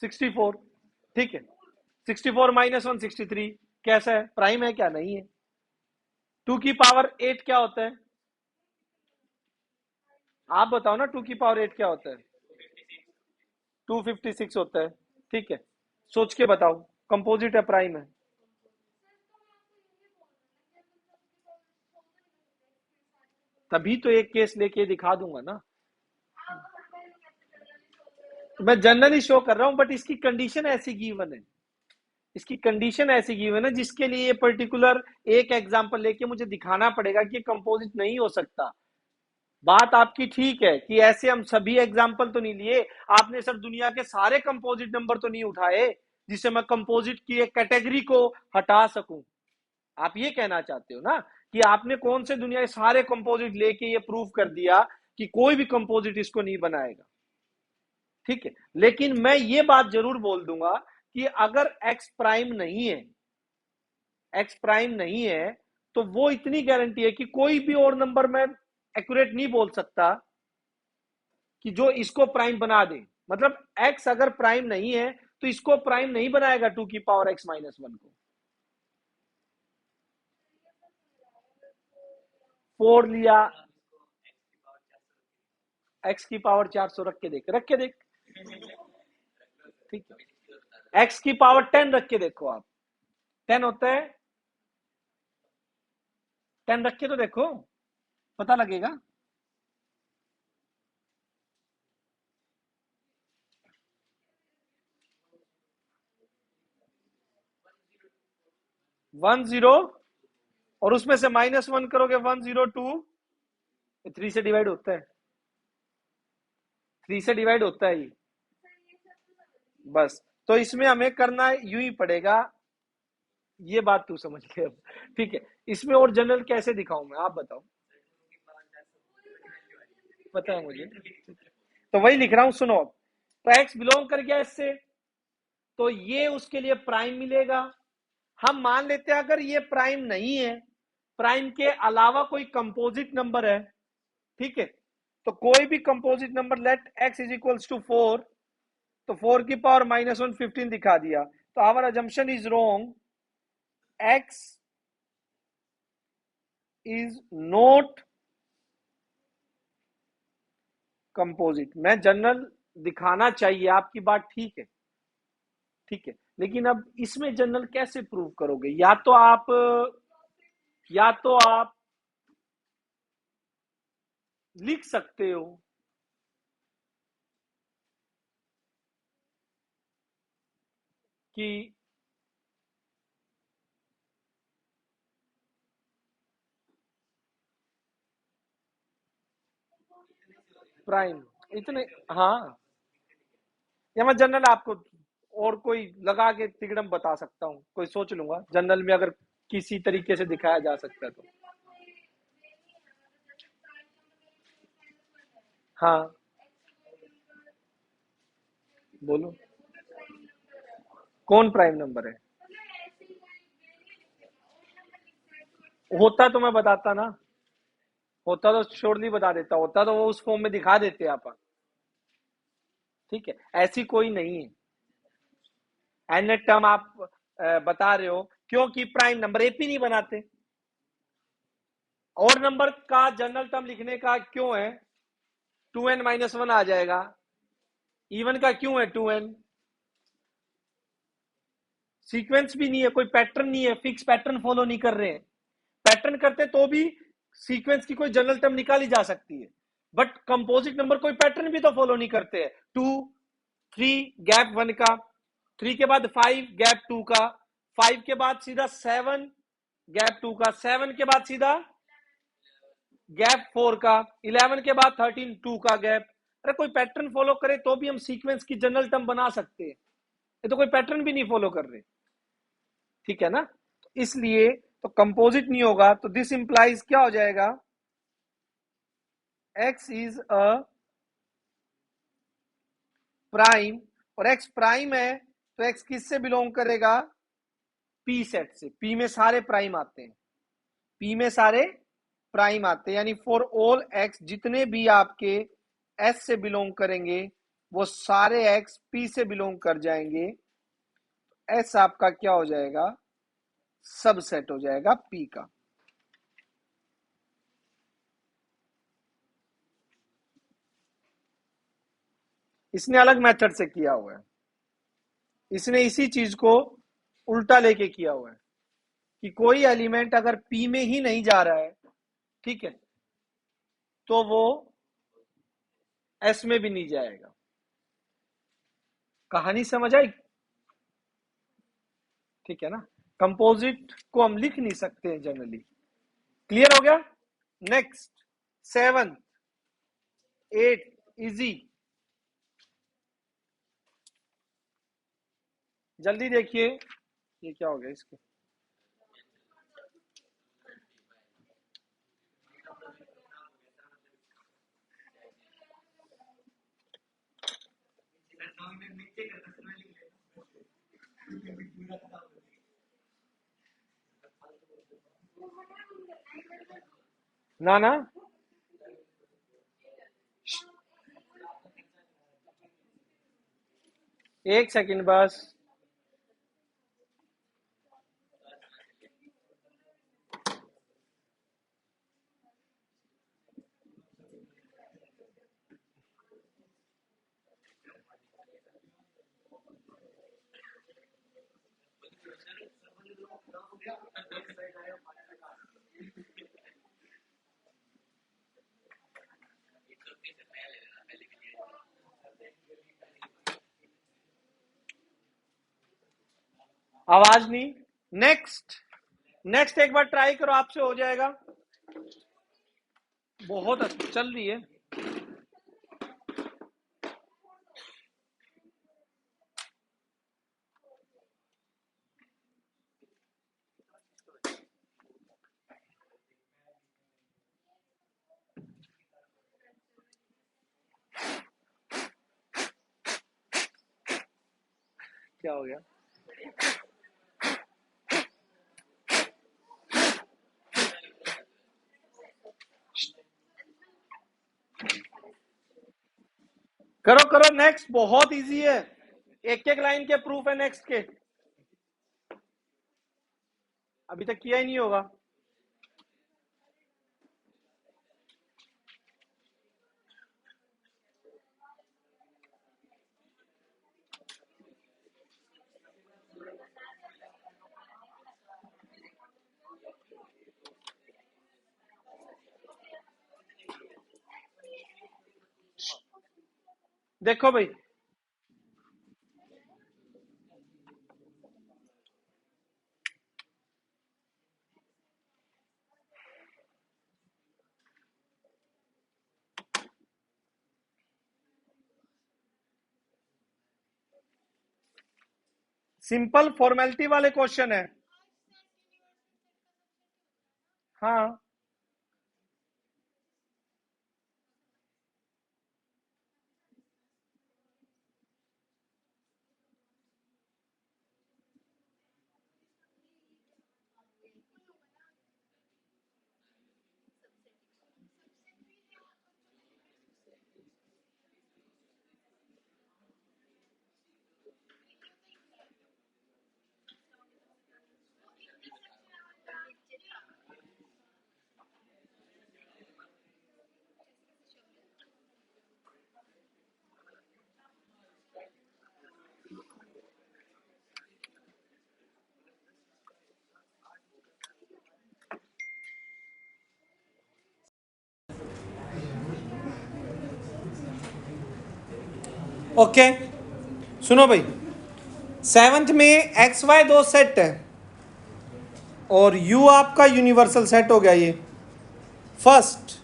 64। ठीक है, 64 माइनस 1 63, कैसा है, प्राइम है क्या, नहीं है। 2 की पावर 8 क्या होता है, आप बताओ ना, 2 की पावर 8 क्या होता है, 256 होता है। ठीक है, सोच के बताओ, कंपोजिट है प्राइम है। तभी तो एक केस लेके दिखा दूंगा ना। तो मैं जनरली शो कर रहा हूं, बट इसकी कंडीशन ऐसी गिवन है, इसकी कंडीशन ऐसी गिवन है जिसके लिए पर्टिकुलर एक एग्जांपल लेके मुझे दिखाना पड़ेगा कि कंपोजिट नहीं हो सकता। बात आपकी ठीक है कि ऐसे हम सभी एग्जांपल तो नहीं लिए, आपने सर दुनिया के सारे कंपोजिट नंबर तो नहीं उठाए। जिससे मैं कंपोजिट की एक कैटेगरी को हटा सकूं। आप ये कहना चाहते हो ना कि आपने कौन से दुनिया के सारे कंपोजिट लेके ये प्रूव कर दिया कि कोई भी कंपोजिट इसको नहीं बनाएगा। ठीक है, लेकिन मैं ये बात जरूर बोल दूंगा कि अगर एक्स प्राइम नहीं है, एक्स प्राइम नहीं है, तो वो इतनी गारंटी है कि कोई भी और नंबर मैं एक्यूरेट नहीं बोल सकता कि जो इसको प्राइम बना दे। मतलब एक्स अगर प्राइम नहीं है तो इसको प्राइम नहीं बनाएगा 2 की पावर एक्स माइनस 1 को। 4 लिया, एक्स की पावर 400 रख के देख, रख के देख। ठीक है, एक्स की पावर 10 रख के देखो आप, 10 होता है, 10 रख के तो देखो, पता लगेगा। 10 और उसमें से -1 करोगे 102, 3 से डिवाइड होता है, 3 से डिवाइड होता है ये। बस, तो इसमें हमें करना यूं ही पड़ेगा, ये बात तू समझ ले अब। ठीक है, इसमें और जनरल कैसे दिखाऊं मैं, आप बताओ। पता है मुझे, तो वही लिख रहा हूं, सुनो। तो एक्स बिलोंग कर गया इससे, तो ये उसके लिए प्राइम मिलेगा। हम मान लेते हैं अगर ये प्राइम नहीं है, प्राइम के अलावा कोई कंपोजिट नंबर है, ठीक है, तो कोई भी composite number let X is equals to 4, तो 4 की पावर -1 15 दिखा दिया, तो our assumption is wrong, X is not composite. मैं जनरल दिखाना चाहिए, आपकी बात ठीक है, ठीक है, लेकिन अब इसमें जनरल कैसे प्रूव करोगे? या तो आप लिख सकते हो कि प्राइम इतने, हाँ, या मैं जनरल आपको और कोई लगा के तिगड़म बता सकता हूँ, कोई सोच लूंगा जनरल में अगर किसी तरीके से दिखाया जा सकता है तो। हाँ, बोलो, कौन प्राइम नंबर है? होता तो मैं बताता ना, होता तो श्योरली बता देता, होता तो वो उस फॉर्म में दिखा देते आप। ठीक है, ऐसी कोई नहीं है। एन टर्म आप बता रहे हो क्योंकि प्राइम नंबर एपी नहीं बनाते। और नंबर का जनरल टर्म लिखने का क्यों है, 2n-1 आ जाएगा। इवन का क्यों है 2n? सीक्वेंस भी नहीं है, कोई पैटर्न नहीं है, फिक्स पैटर्न फॉलो नहीं कर रहे हैं। पैटर्न करते तो भी सीक्वेंस की कोई जनरल टर्म निकाली जा सकती है, बट कंपोजिट नंबर कोई पैटर्न भी तो फॉलो नहीं करते हैं। 2 3 गैप 1 का, 3 के बाद 5 गैप 2 का, 5 के बाद सीधा 7 गैप 2 का, 7 के बाद सीधा गैप 4 का, 11 के बाद 13 2 का गैप। अरे कोई पैटर्न फॉलो करे तो भी हम सीक्वेंस की जनरल टर्म बना सकते हैं, ये तो कोई पैटर्न भी नहीं फॉलो कर रहे। ठीक है ना, तो इसलिए तो कंपोजिट नहीं होगा, तो दिस इंप्लाइज क्या हो जाएगा, एक्स इज अ प्राइम, और एक्स प्राइम है तो एक्स किससे बिलोंग करेगा, पी सेट से। पी में सारे प्राइम आते हैं, पी में सारे प्राइम आते हैं, यानी फॉर ऑल एक्स जितने भी आपके एस से बिलोंग करेंगे वो सारे एक्स पी से बिलोंग कर जाएंगे। एस आपका क्या हो जाएगा, सबसेट हो जाएगा पी का। इसने अलग मेथड से किया हुआ है, इसने इसी चीज को उल्टा लेके किया हुआ है कि कोई एलिमेंट अगर पी में ही नहीं जा रहा है, ठीक है, तो वो एस में भी नहीं जाएगा। कहानी समझ आई? ठीक है ना, कंपोजिट को हम लिख नहीं सकते हैं जनरली। क्लियर हो गया? Next, 7 8 easy. जल्दी देखिए ये क्या हो गया इसके। ना ना, एक सेकंड बस। आवाज नहीं। नेक्स्ट, नेक्स्ट एक बार ट्राई करो, आपसे हो जाएगा। बहुत अच्छा चल रही है। क्या हो गया? करो करो, नेक्स्ट बहुत इजी है। एक एक लाइन के प्रूफ है नेक्स्ट के। अभी तक किया ही नहीं होगा। देखो भाई, सिंपल फॉर्मेलिटी वाले क्वेश्चन है। हाँ, ओके। सुनो भाई, सेवंथ में एक्स वाई दो सेट है और यू आपका यूनिवर्सल सेट हो गया। ये फर्स्ट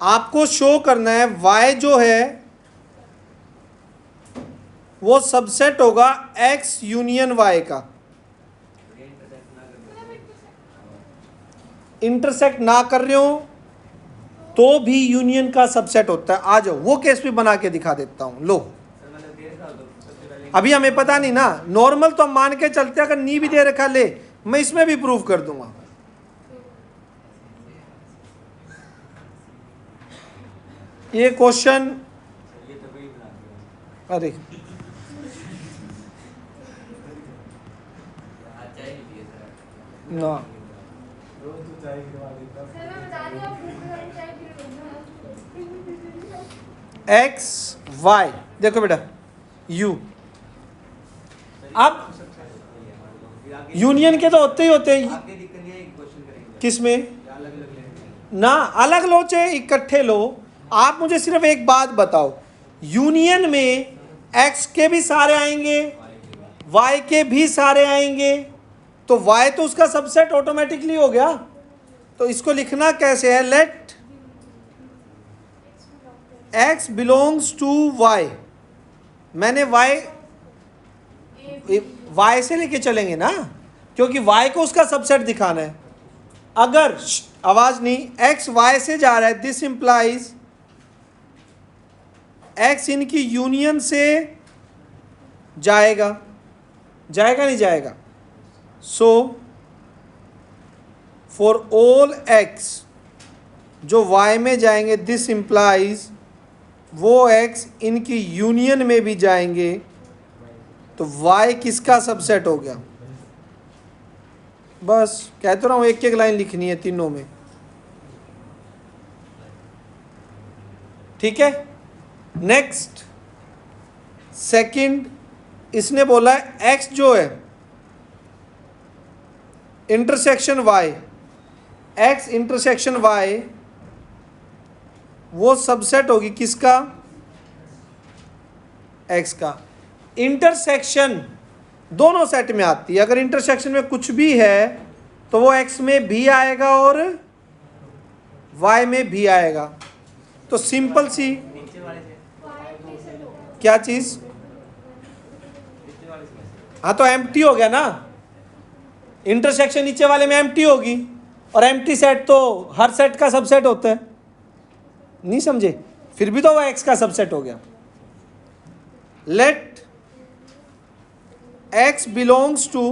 आपको शो करना है वाई जो है वो सबसेट होगा एक्स यूनियन वाई का। इंटरसेक्ट ना कर रहे हो तो भी यूनियन का सबसेट होता है। आ जाओ, वो केस भी बना के दिखा देता हूं। लो, अभी हमें पता नहीं ना, नॉर्मल तो हम मान के चलते हैं, अगर नी भी दे रखा ले मैं इसमें भी प्रूव कर दूंगा। ये क्वेश्चन, अरे ना, एक्स वाई देखो बेटा, यू अब यूनियन के तो होते ही होते हैं। किसमें ना, अलग लो चाहे इकट्ठे लो, आप मुझे सिर्फ एक बात बताओ, यूनियन में एक्स के भी सारे आएंगे, वाई के भी सारे आएंगे, तो वाई तो उसका सबसेट ऑटोमेटिकली हो गया। तो इसको लिखना कैसे है, let X belongs to Y. मैंने वाई वाई से लेके चलेंगे ना, क्योंकि वाई को उसका सबसेट दिखाना है। अगर आवाज नहीं, एक्स वाई से जा रहा है, दिस इंप्लाइज एक्स इनकी यूनियन से जाएगा, जाएगा नहीं जाएगा। सो फॉर ऑल एक्स जो वाई में जाएंगे, दिस इंप्लाइज वो एक्स इनकी यूनियन में भी जाएंगे, तो वाई किसका सबसेट हो गया। बस कहते रहा हूं, एक एक लाइन लिखनी है तीनों में, ठीक है। नेक्स्ट सेकंड, इसने बोला है एक्स जो है intersection Y, X intersection Y वो सबसेट होगी किसका, एक्स का। इंटरसेक्शन दोनों सेट में आती है, अगर इंटरसेक्शन में कुछ भी है तो वो एक्स में भी आएगा और वाई में भी आएगा। तो सिंपल सी क्या चीज, हाँ तो एम्प्टी हो गया ना, इंटरसेक्शन नीचे वाले में एम्प्टी होगी, और एम्प्टी सेट तो हर सेट का सबसेट होता है, नहीं समझे, फिर भी तो वो एक्स का सबसेट हो गया। Let X belongs to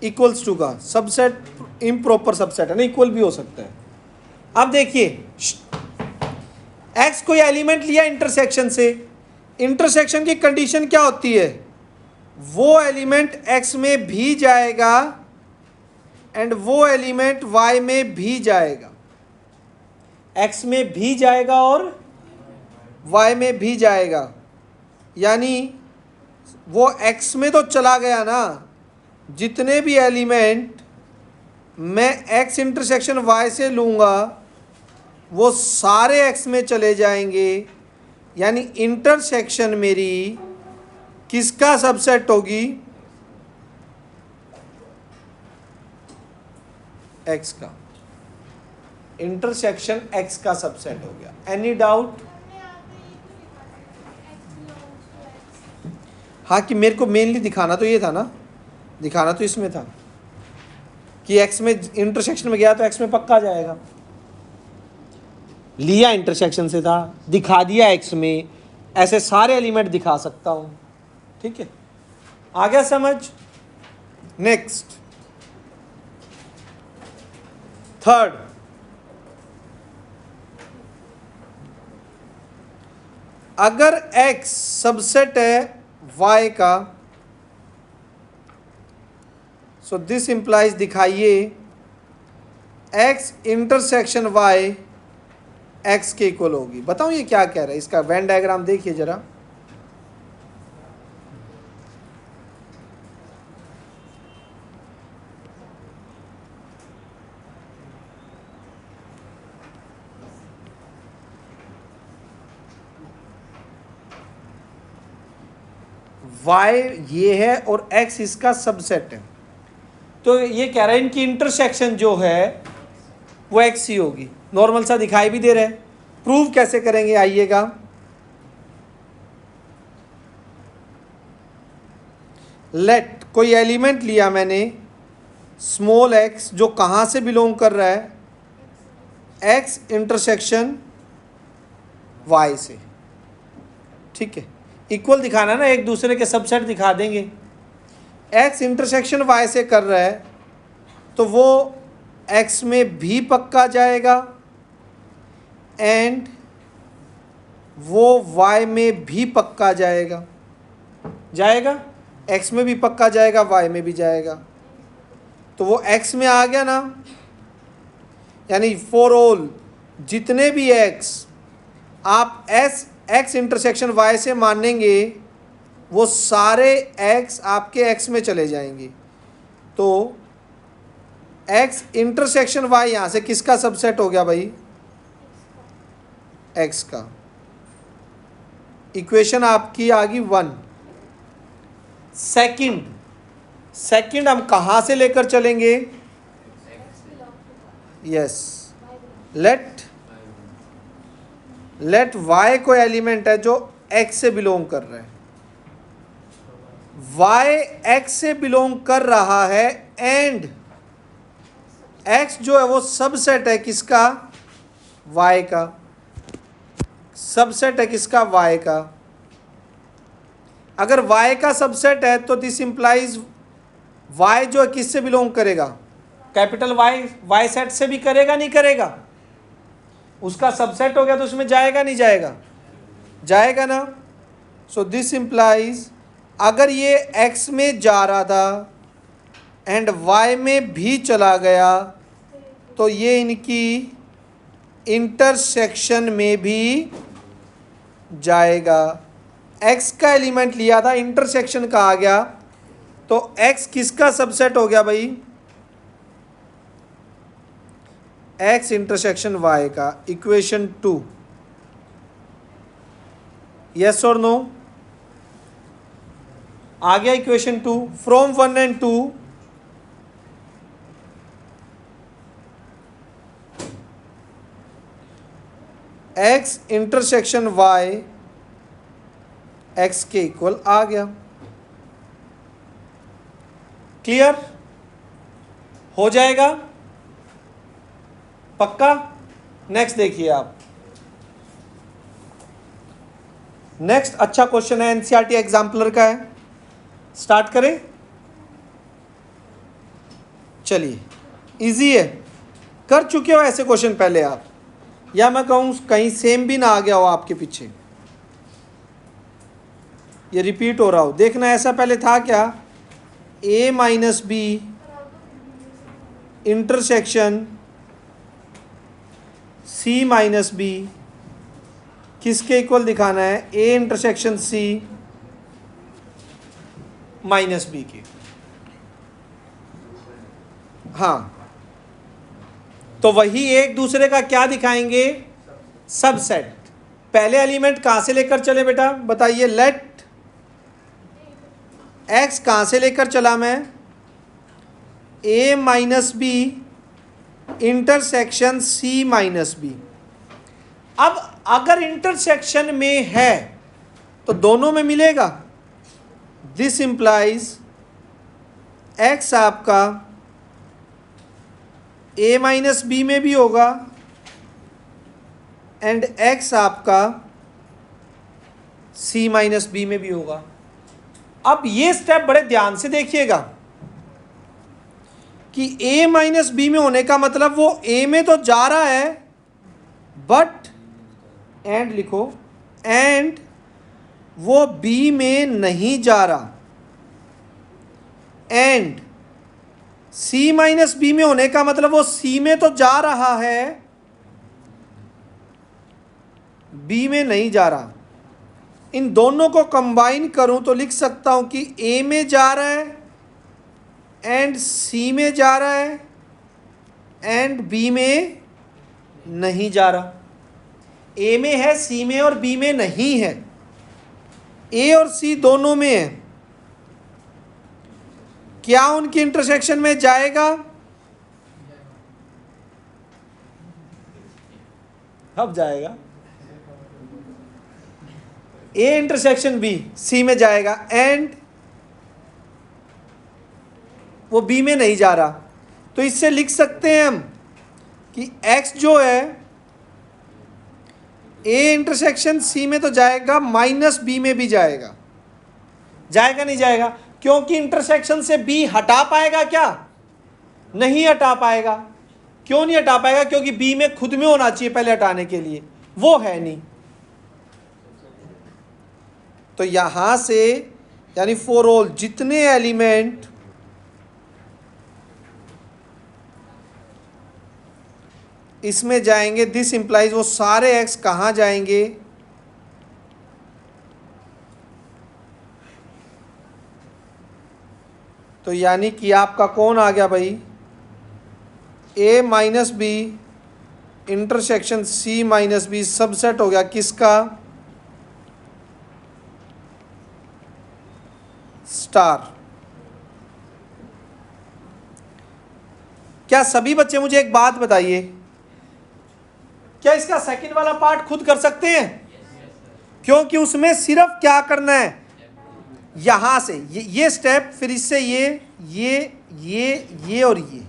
equals to का सबसेट, इम्प्रॉपर सबसेट है ना, इक्वल भी हो सकता है। अब देखिए एक्स कोई एलिमेंट लिया इंटरसेक्शन से, इंटरसेक्शन की कंडीशन क्या होती है, वो एलिमेंट एक्स में भी जाएगा एंड वो एलिमेंट वाई में भी जाएगा, एक्स में भी जाएगा और वाई में भी जाएगा। यानी वो एक्स में तो चला गया ना, जितने भी एलिमेंट मैं एक्स इंटरसेक्शन वाई से लूँगा वो सारे एक्स में चले जाएंगे, यानी इंटरसेक्शन मेरी किसका सबसेट होगी, एक्स का। इंटरसेक्शन एक्स का सबसेट हो गया। Any doubt? हाँ, कि मेरे को मेनली दिखाना तो ये था ना, दिखाना तो इसमें था कि एक्स में इंटरसेक्शन में गया तो एक्स में पक्का जाएगा, लिया इंटरसेक्शन से था, दिखा दिया एक्स में, ऐसे सारे एलिमेंट दिखा सकता हूं, ठीक है। आ गया समझ? नेक्स्ट थर्ड, अगर x सबसेट है y का, सो दिस इंप्लाइज दिखाइए x इंटरसेक्शन y x के इक्वल होगी। बताओ ये क्या कह रहा है, इसका वेन डायग्राम देखिए जरा। y ये है और x इसका सबसेट है, तो ये कह रहा है इनकी इंटरसेक्शन जो है वो x ही होगी। नॉर्मल सा दिखाई भी दे रहा है, प्रूव कैसे करेंगे आइएगा। लेट कोई एलिमेंट लिया मैंने स्मॉल x जो कहाँ से बिलोंग कर रहा है, x इंटरसेक्शन y से, ठीक है। इक्वल दिखाना ना, एक दूसरे के सबसेट दिखा देंगे। x इंटरसेक्शन y से कर रहा है तो वो x में भी पक्का जाएगा एंड वो y में भी पक्का जाएगा, जाएगा x में भी पक्का जाएगा, y में भी जाएगा, तो वो x में आ गया ना। यानी फॉर ऑल जितने भी x आप x इंटरसेक्शन y से मानेंगे वो सारे x आपके x में चले जाएंगे। तो x इंटरसेक्शन y यहाँ से किसका सबसेट हो गया भाई, x का। इक्वेशन आपकी आ गई 1। सेकंड हम कहाँ से लेकर चलेंगे, यस, लेट y कोई एलिमेंट है जो x से बिलोंग कर रहा है, y x से बिलोंग कर रहा है एंड x जो है वो सबसेट है किसका, y का, सबसेट है किसका, y का। अगर y का सबसेट है तो दिस इंप्लाइज y जो है किससे बिलोंग करेगा, कैपिटल y सेट से भी करेगा, नहीं करेगा, उसका सबसेट हो गया तो उसमें जाएगा नहीं जाएगा, जाएगा ना। सो दिस इंप्लाइज अगर ये x में जा रहा था एंड y में भी चला गया तो ये इनकी इंटरसेक्शन में भी जाएगा। x का एलिमेंट लिया था, इंटरसेक्शन का आ गया, तो x किसका सबसेट हो गया भाई, x इंटरसेक्शन y का। इक्वेशन 2, यस और नो, आ गया equation 2। From 1 and 2 x intersection y x के इक्वल आ गया। क्लियर हो जाएगा, पक्का। नेक्स्ट देखिए आप, नेक्स्ट अच्छा क्वेश्चन है, एनसीईआरटी एग्जाम्पलर का है, स्टार्ट करें। चलिए, इजी है, कर चुके हो ऐसे क्वेश्चन पहले आप, या मैं कहूं कहीं सेम भी ना आ गया हो आपके पीछे, ये रिपीट हो रहा हो। देखना ऐसा पहले था क्या, a minus B intersection c minus B किसके इक्वल दिखाना है, a intersection c minus B के। हाँ, तो वही एक दूसरे का क्या दिखाएंगे, सबसेट। पहले एलिमेंट कहां से लेकर चले बेटा बताइए, लेट x कहां से लेकर चला मैं, a minus B intersection c minus B. अब अगर इंटरसेक्शन में है तो दोनों में मिलेगा, दिस इंप्लाइज x आपका a माइनस बी में भी होगा एंड x आपका c माइनस बी में भी होगा। अब ये स्टेप बड़े ध्यान से देखिएगा कि a माइनस बी में होने का मतलब वो a में तो जा रहा है, बट एंड लिखो, एंड वो b में नहीं जा रहा, एंड c माइनस बी में होने का मतलब वो c में तो जा रहा है, b में नहीं जा रहा। इन दोनों को कंबाइन करूं तो लिख सकता हूं कि a में जा रहा है एंड c में जा रहा है एंड b में नहीं जा रहा। a में है, c में और b में नहीं है, a और c दोनों में है। क्या उनकी इंटरसेक्शन में जाएगा, अब जाएगा। a इंटरसेक्शन b c में जाएगा एंड वो b में नहीं जा रहा, तो इससे लिख सकते हैं हम कि x जो है a इंटरसेक्शन c में तो जाएगा, माइनस b में भी जाएगा, जाएगा नहीं जाएगा, क्योंकि इंटरसेक्शन से b हटा पाएगा क्या, नहीं हटा पाएगा। क्यों नहीं हटा पाएगा, क्योंकि b में खुद में होना चाहिए पहले हटाने के लिए, वो है नहीं। तो यहां से यानी फॉर ऑल जितने एलिमेंट इसमें जाएंगे, दिस इंप्लाइज वो सारे x कहां जाएंगे, तो यानी कि आपका कौन आ गया भाई, a minus B intersection c minus B subset हो गया किसका, स्टार। क्या सभी बच्चे मुझे एक बात बताइए, क्या इसका सेकंड वाला पार्ट खुद कर सकते हैं, क्योंकि उसमें सिर्फ क्या करना है, यहां से ये स्टेप, फिर इससे ये और ये,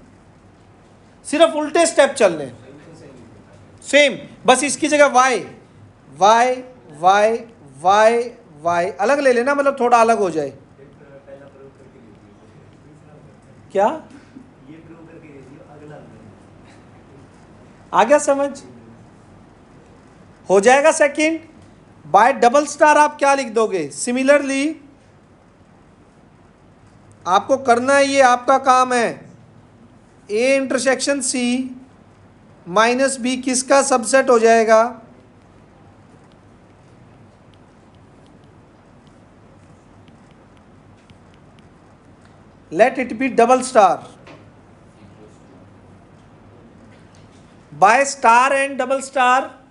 सिर्फ उल्टे स्टेप चलने हैं, सेम, बस इसकी जगह Y Y Y Y Y अलग ले लेना, मतलब थोड़ा अलग हो जाए। क्या आ गया समझ? हो जाएगा सेकंड। बाय डबल स्टार आप क्या लिख दोगे? सिमिलरली आपको करना है, ये आपका काम है, A intersection C minus B किसका सबसेट हो जाएगा? Let it be double star. By star and double star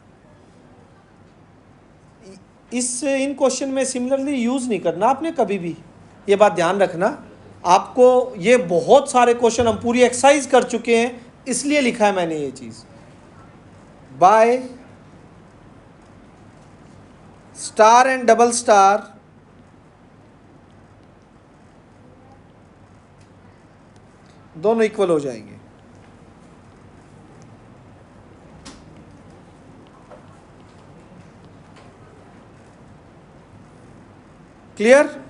in question में सिमिलरली यूज नहीं करना आपने कभी भी, ये बात ध्यान रखना। आपको ये बहुत सारे क्वेश्चन हम पूरी एक्सरसाइज कर चुके हैं, इसलिए लिखा है मैंने ये चीज। By star and double star दोनों इक्वल हो जाएंगे। क्लियर?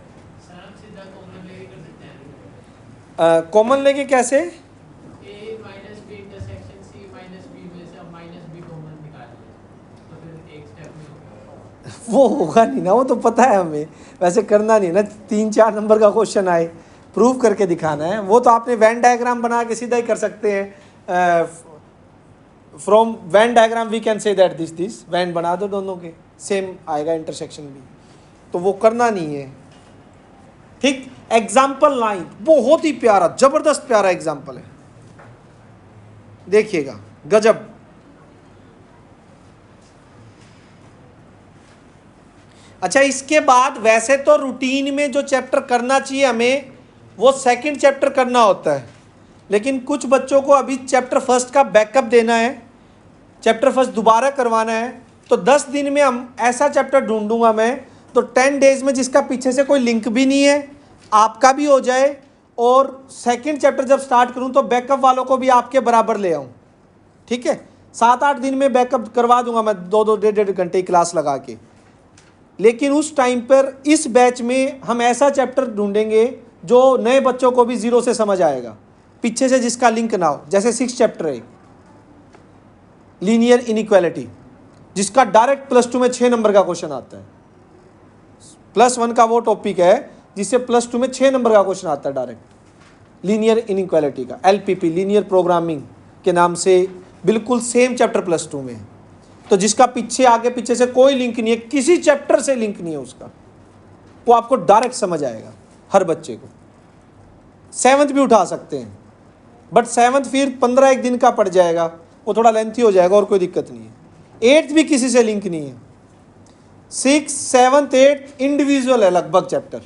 कॉमन लेके कैसे? A minus B intersection C minus B में से अब माइनस बी कॉमन निकाल लो, तो फिर एक स्टेप में होगा। वो होगा नहीं ना, वो तो पता है हमें, वैसे करना नहीं ना, 3-4 नंबर का क्वेश्चन आए प्रूव करके दिखाना है। वो तो आपने वेन डायग्राम बना के सीधा ही कर सकते हैं। From Venn diagram we can say that this Venn बना दो, दोनों के सेम आएगा इंटरसेक्शन भी, तो वो करना नहीं है। ठीक, एग्जाम्पल 9 बहुत ही प्यारा, जबरदस्त प्यारा एग्जाम्पल है, देखिएगा, गजब। अच्छा, इसके बाद वैसे तो रूटीन में जो चैप्टर करना चाहिए हमें वो सेकंड चैप्टर करना होता है, लेकिन कुछ बच्चों को अभी चैप्टर फर्स्ट का बैकअप देना है, चैप्टर फर्स्ट दोबारा करवाना है, तो 10 दिन में हम ऐसा चैप्टर ढूंढूंगा मैं, तो 10 डेज में जिसका पीछे से कोई लिंक भी नहीं है, आपका भी हो जाए, और सेकंड चैप्टर जब स्टार्ट करूं तो बैकअप वालों को भी आपके बराबर ले आऊं। ठीक है, 7-8 दिन में बैकअप करवा दूंगा मैं, 2-2 1.5 घंटे की क्लास लगा के। लेकिन उस टाइम पर इस बैच में हम ऐसा चैप्टर ढूंढेंगे जो नए बच्चों को भी जीरो से समझ आएगा, पीछे से जिसका लिंक ना हो। जैसे 6 चैप्टर है लीनियर इनइक्वालिटी, जिसका डायरेक्ट +2 में 6 नंबर का क्वेश्चन आता है। +1 का वो टॉपिक है जिससे +2 में 6 नंबर का क्वेश्चन आता है डायरेक्ट, लीनियर इनइक्वालिटी का, LPP लीनियर प्रोग्रामिंग के नाम से, बिल्कुल सेम चैप्टर +2 में है। तो जिसका पीछे आगे पीछे से कोई लिंक नहीं है, किसी चैप्टर से लिंक नहीं है उसका, वो आपको डायरेक्ट समझ आएगा हर बच्चे को। 7th भी उठा सकते हैं, बट 7th फिर 15 दिन का पड़ जाएगा, वो थोड़ा लेंथी हो जाएगा, और कोई दिक्कत नहीं है। 8th भी किसी से लिंक नहीं है। 6, 7, 8 इंडिविजुअल है लगभग चैप्टर।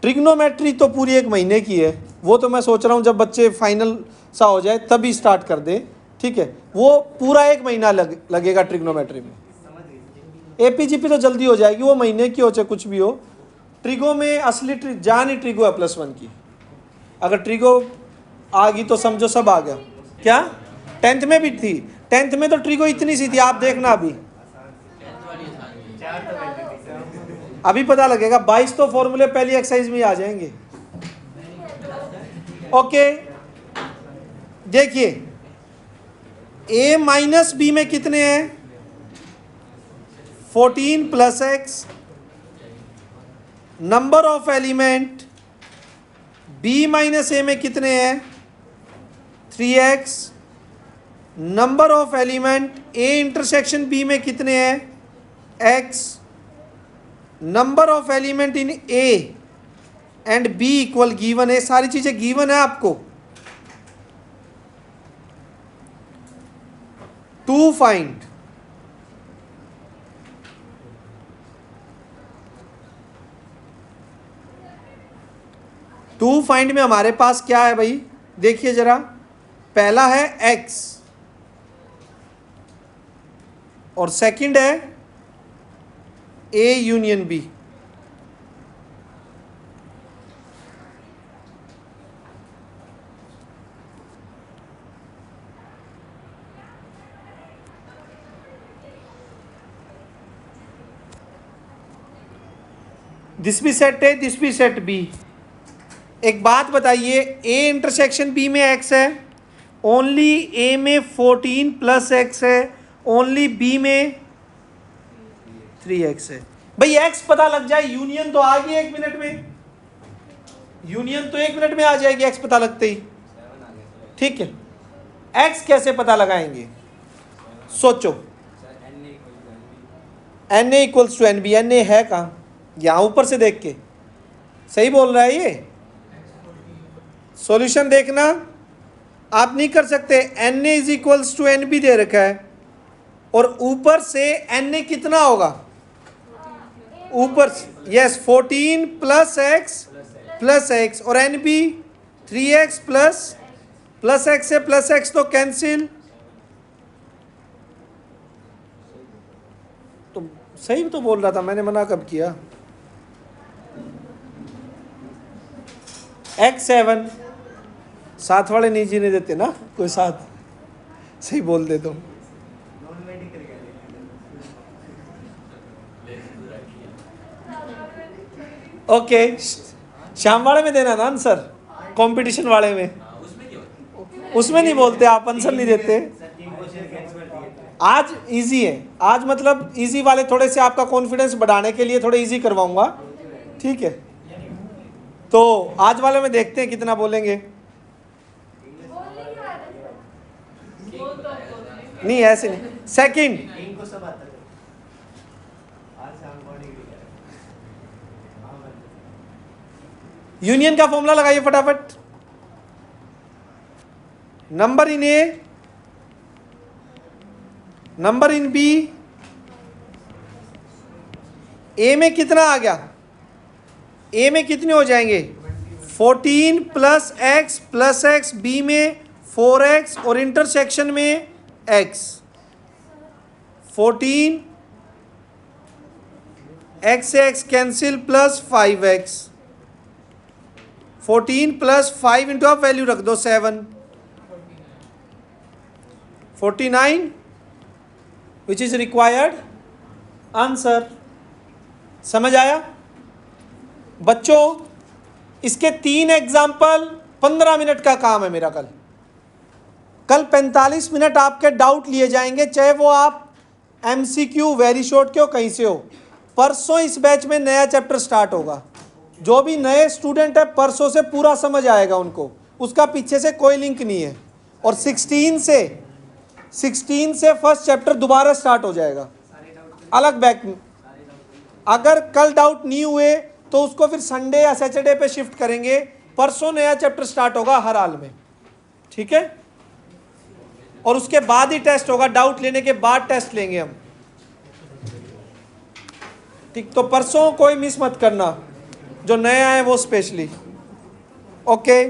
ट्रिग्नोमेट्री तो पूरी 1 महीने की है, वो तो मैं सोच रहा हूँ जब बच्चे फाइनल सा हो जाए तभी स्टार्ट कर दे। ठीक है, वो पूरा 1 महीना लगेगा ट्रिग्नोमेट्री में। APGP तो जल्दी हो जाएगी, वो महीने की हो चाहे कुछ भी हो। ट्रिगो में असली जान ही ट्रिगो है +1 की, अगर ट्रिगो आ गई तो समझो सब आ गया। क्या 10th में भी थी? 10th में तो ट्रिगो इतनी सी थी, आप देखना अभी पता लगेगा। 22 तो फॉर्मूले पहली एक्सरसाइज में ही आ जाएंगे। ओके, देखिए a माइनस बी में कितने हैं? 14 + x। Number of element b minus A में कितने हैं? 3x। Number of element a intersection b में कितने हैं? x। Number of element in a and b equal given है, सारी चीजें गिवन है आपको। टू फाइंड में हमारे पास क्या है भाई? देखिए जरा, पहला है x और सेकंड है A यूनियन B। दिस भी सेट है, दिस भी सेट बी। एक बात बताइए, ए इंटरसेक्शन बी में एक्स है, ओनली ए में 14 प्लस एक्स है, ओनली बी में 3x है। भाई एक्स पता लग जाए, यूनियन तो आ गई 1 मिनट में, यूनियन तो 1 मिनट में आ जाएगी एक्स पता लगते ही। ठीक है, एक्स कैसे पता लगाएंगे, सोचो। N A equals to N B, N A है कहाँ, यहां ऊपर से देख के सही बोल रहा है ये। सॉल्यूशन देखना, आप नहीं कर सकते, N A is equals to N B दे रखा है, और ऊपर से एन ए कितना होगा, ऊपर यस 14 प्लस एक्स और N B 3x plus X से प्लस एक्स तो कैंसिल, तो सही तो बोल रहा था, मैंने मना कब किया। x7 साथ वाले नहीं जीने देते ना, कोई साथ सही बोल दे तो। ओके, शाम वाले में देना ना आंसर, कंपटीशन वाले में, उसमें नहीं बोलते आप, आंसर नहीं देते। आज इजी है, आज मतलब इजी वाले थोड़े से आपका कॉन्फिडेंस बढ़ाने के लिए थोड़े इजी करवाऊंगा, ठीक है। तो आज वाले में देखते हैं कितना बोलेंगे। नहीं ऐसे नहीं, सेकंड यूनियन का फॉर्मूला लगाइए फटाफट। Number in A, number in B, A में कितना आ गया, ए में कितने हो जाएंगे 14 प्लस एक्स, बी में 4x और इंटरसेक्शन में x, 14 x से x cancel plus 5x, 14 plus 5 into आप वैल्यू रख दो 7, 49 विच इज रिक्वायर्ड आंसर। समझ आया बच्चों? इसके 3 एग्जाम्पल, 15 मिनट का काम है मेरा। कल 45 मिनट आपके डाउट लिए जाएंगे, चाहे वो आप MCQ वेरी शॉर्ट के हो, कहीं से हो। परसों इस बैच में नया चैप्टर स्टार्ट होगा, जो भी नए स्टूडेंट है परसों से पूरा समझ आएगा उनको, उसका पीछे से कोई लिंक नहीं है। और 16 से फर्स्ट चैप्टर दोबारा स्टार्ट हो जाएगा अलग बैच में। अगर कल डाउट नहीं हुए तो उसको फिर संडे या सैटरडे पे शिफ्ट करेंगे, परसों नया चैप्टर स्टार्ट होगा हर हाल में, ठीक है। और उसके बाद ही टेस्ट होगा, डाउट लेने के बाद टेस्ट लेंगे हम, ठीक। तो परसों कोई मिस मत करना, जो नया है वो स्पेशली, ओके।